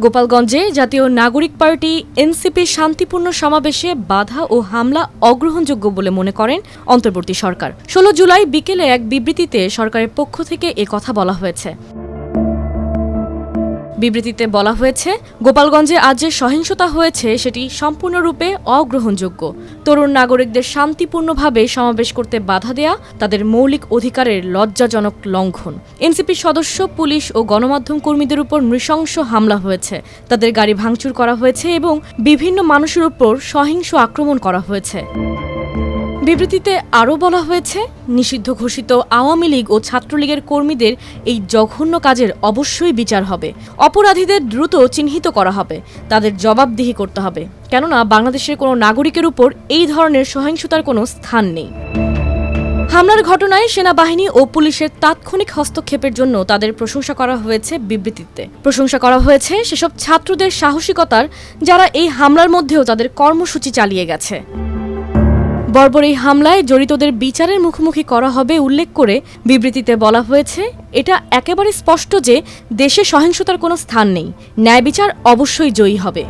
গোপালগঞ্জে জাতীয় নাগরিক পার্টি এনসিপির শান্তিপূর্ণ সমাবেশে বাধা ও হামলা অগ্রহণযোগ্য বলে মনে করেন অন্তর্বর্তী সরকার। 16 জুলাই বিকেলে এক বিবৃতিতে সরকারের পক্ষ থেকে কথা বলা হয়েছে। বিবৃতিতে বলা হয়েছে, গোপালগঞ্জে আজ যে সহিংসতা হয়েছে সেটি সম্পূর্ণরূপে অগ্রহণযোগ্য। তরুণ নাগরিকদের শান্তিপূর্ণভাবে সমাবেশ করতে বাধা দেয়া তাদের মৌলিক অধিকারের লজ্জাজনক লঙ্ঘন। এনসিপির সদস্য, পুলিশ ও গণমাধ্যম কর্মীদের উপর নৃশংস হামলা হয়েছে, তাদের গাড়ি ভাঙচুর করা হয়েছে এবং বিভিন্ন মানুষের উপর সহিংস আক্রমণ করা হয়েছে। বিবৃতিতে আরও বলা হয়েছে, নিষিদ্ধ ঘোষিত আওয়ামী লীগ ও ছাত্রলীগের কর্মীদের এই জঘন্য কাজের অবশ্যই বিচার হবে। অপরাধীদের দ্রুত চিহ্নিত করা হবে, তাদের জবাবদিহি করতে হবে, কেননা বাংলাদেশের কোনো নাগরিকের উপর এই ধরনের সহিংসতার কোনো স্থান নেই। হামলার ঘটনায় সেনাবাহিনী ও পুলিশের তাৎক্ষণিক হস্তক্ষেপের জন্য তাদের প্রশংসা করা হয়েছে। বিবৃতিতে প্রশংসা করা হয়েছে সেসব ছাত্রদের সাহসিকতার যারা এই হামলার মধ্যেও তাদের কর্মসূচি চালিয়ে গেছে। বর্বর এই হামলায় জড়িতদের বিচারের মুখোমুখি করা হবে উল্লেখ করে বিবৃতিতে বলা হয়েছে, এটা একেবারে স্পষ্ট যে দেশে সহিংসতার কোনো স্থান নেই, ন্যায় বিচার অবশ্যই জয়ী হবে।